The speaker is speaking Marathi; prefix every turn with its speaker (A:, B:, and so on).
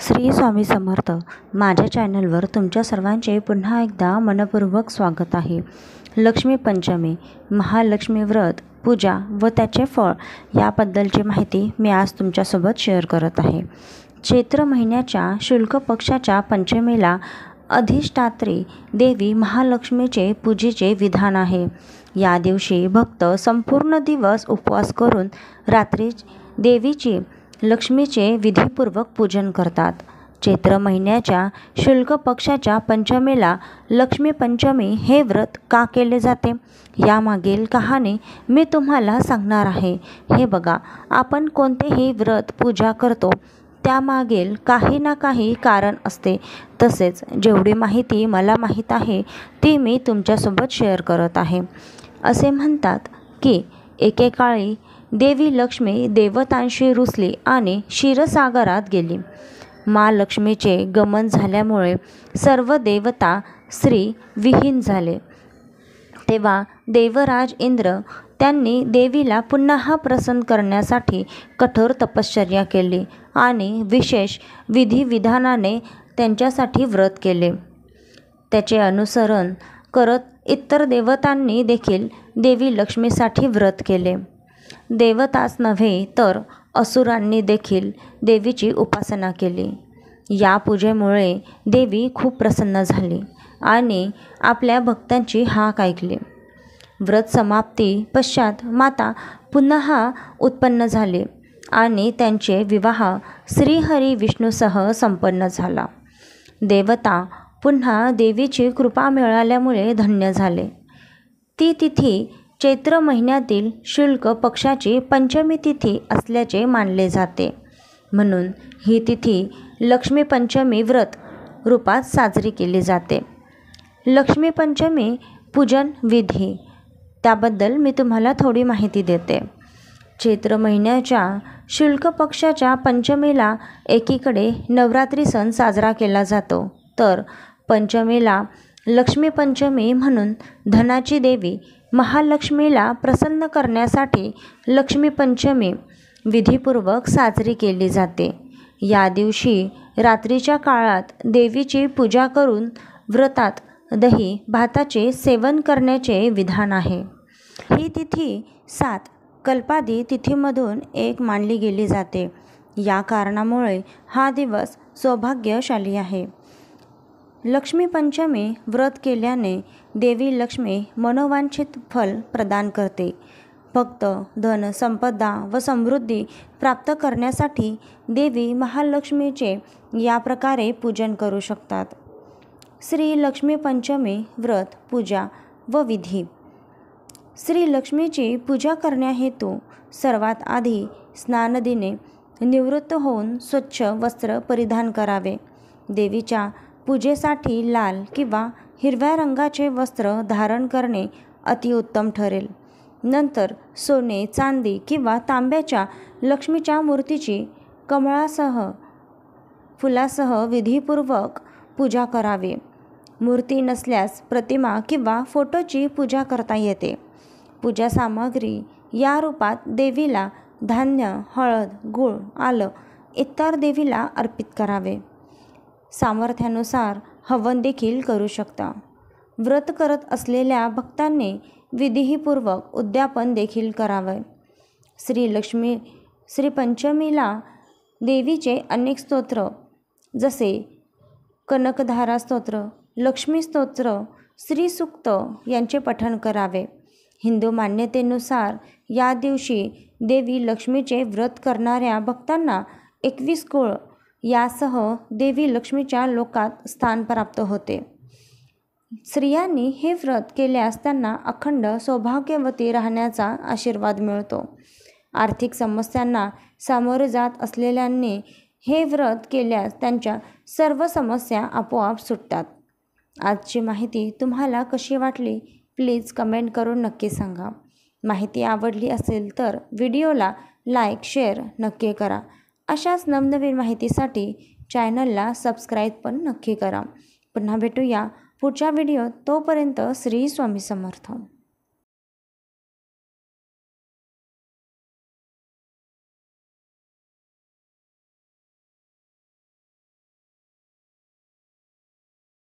A: श्री स्वामी समर्थ. माझ्या चॅनलवर तुमच्या सर्वांचे पुन्हा एकदा मनपूर्वक स्वागत आहे. लक्ष्मी पंचमी, महालक्ष्मी व्रत, पूजा व त्याचे फळ याबद्दलची माहिती मी आज तुमच्यासोबत शेअर करत आहे. चैत्र महिन्याच्या शुक्ल पक्षाच्या पंचमीला अधिष्ठात्री देवी महालक्ष्मीचे पूजेचे विधान आहे. या दिवशी भक्त संपूर्ण दिवस उपवास करून रात्री देवीची लक्ष्मीचे विधीपूर्वक पूजन करतात. चैत्र महिन्याच्या शुक्ल पक्षाच्या पंचमीला लक्ष्मी पंचमी हे व्रत का केले जाते यामागील कहाणी मी तुम्हाला सांगणार आहे. हे बघा, आपण कोणतेही व्रत पूजा करतो त्यामागील काही ना काही कारण असते. तसेच जेवढी माहिती मला माहीत आहे ती मी तुमच्यासोबत शेअर करत आहे. असे म्हणतात की एकेकाळी देवी लक्ष्मी देवतांशी रुसली आणि क्षीरसागरात गेली. महालक्ष्मीचे गमन झाल्यामुळे सर्व देवता स्त्री विहीन झाले. तेव्हा देवराज इंद्र त्यांनी देवीला पुन्हा प्रसन्न करण्यासाठी कठोर तपश्चर्या केली आणि विशेष विधिविधानाने त्यांच्यासाठी व्रत केले. त्याचे अनुसरण करत इतर देवतांनी देखील देवी लक्ष्मीसाठी व्रत केले. देवताच नव्हे तर असुरांनी देखील देवीची उपासना केली. या पूजेमुळे देवी खूप प्रसन्न झाली आणि आपल्या भक्तांची हाक ऐकली. व्रत समाप्ती पश्चात माता पुन्हा उत्पन्न झाली आणि त्यांचे विवाह श्रीहरी विष्णूसह संपन्न झाला. देवता पुन्हा देवीची कृपा मिळाल्यामुळे धन्य झाले. ती तिथी चैत्र महिन्यातील शुक्ल पक्षाची पंचमी तिथी असल्याचे मानले जाते. म्हणून ही तिथी लक्ष्मी पंचमी व्रत रूपात साजरी केली जाते. लक्ष्मी पंचमी पूजन विधी त्याबद्दल मी तुम्हाला थोडी माहिती देते. चैत्र महिन्याच्या शुक्ल पक्षाच्या पंचमीला एकीकडे नवरात्री सण साजरा केला जातो, तर पंचमीला लक्ष्मी पंचमी म्हणून धनाची देवी महालक्ष्मीला प्रसन्न करण्यासाठी लक्ष्मी पंचमी विधीपूर्वक साजरी केली जाते. या दिवशी रात्रीच्या काळात देवीची पूजा करून व्रतात दही भाताचे सेवन करण्याचे विधान आहे. ही तिथी 7 कल्पादी तिथीमधून एक मानली गेली जाते. या कारणामुळे हा दिवस सौभाग्यशाली आहे. लक्ष्मी पंचमी व्रत केल्याने देवी लक्ष्मी मनोवांछित फल प्रदान करते. भक्त धन संपदा व समृद्धी प्राप्त करण्यासाठी देवी महालक्ष्मीचे या प्रकारे पूजन करू शकतात. श्री लक्ष्मी पंचमी व्रत पूजा व विधी. श्री लक्ष्मीची पूजा करण्याहेतू सर्वात आधी स्नानदिने निवृत्त होऊन स्वच्छ वस्त्र परिधान करावे. देवीच्या पूजेसाठी लाल किंवा हिरव्या रंगाचे वस्त्र धारण करणे अतिउत्तम ठरेल. नंतर सोने, चांदी किंवा तांब्याच्या लक्ष्मीच्या मूर्तीची कमळासह फुलासह विधीपूर्वक पूजा करावी. मूर्ती नसल्यास प्रतिमा किंवा फोटोची पूजा करता येते. पूजा सामग्री या रूपात देवीला धान्य, हळद, गूळ, आलं इतर देवीला अर्पित करावे. सामर्थ्यानुसार हवन देखील करू शकता. व्रत करत असलेल्या भक्तांनी विधीपूर्वक उद्यापन देखील करावे. श्री पंचमीला देवीचे अनेक स्तोत्र जसे कनकधारा स्तोत्र, लक्ष्मी स्तोत्र, श्रीसूक्त यांचे पठण करावे. हिंदू मान्यतेनुसार या दिवशी देवी लक्ष्मीचे व्रत करणाऱ्या भक्तांना 21 कुळ यासह देवी लक्ष्मीच्या लोकात स्थान प्राप्त होते. स्त्रियांनी हे व्रत केल्यास त्यांना अखंड सौभाग्यवती राहण्याचा आशीर्वाद मिळतो. आर्थिक समस्यांना सामोरे जात असलेल्यांनी हे व्रत केल्यास त्यांच्या सर्व समस्या आपोआप सुटतात. आजची माहिती तुम्हाला कशी वाटली प्लीज कमेंट करून नक्की सांगा. माहिती आवडली असेल तर व्हिडिओला लाईक शेअर नक्की करा. अशाच नवनवीन माहितीसाठी चॅनलला सबस्क्राईब पण नक्की करा. पुन्हा भेटूया पुढच्या व्हिडिओत. तोपर्यंत श्री स्वामी समर्थ.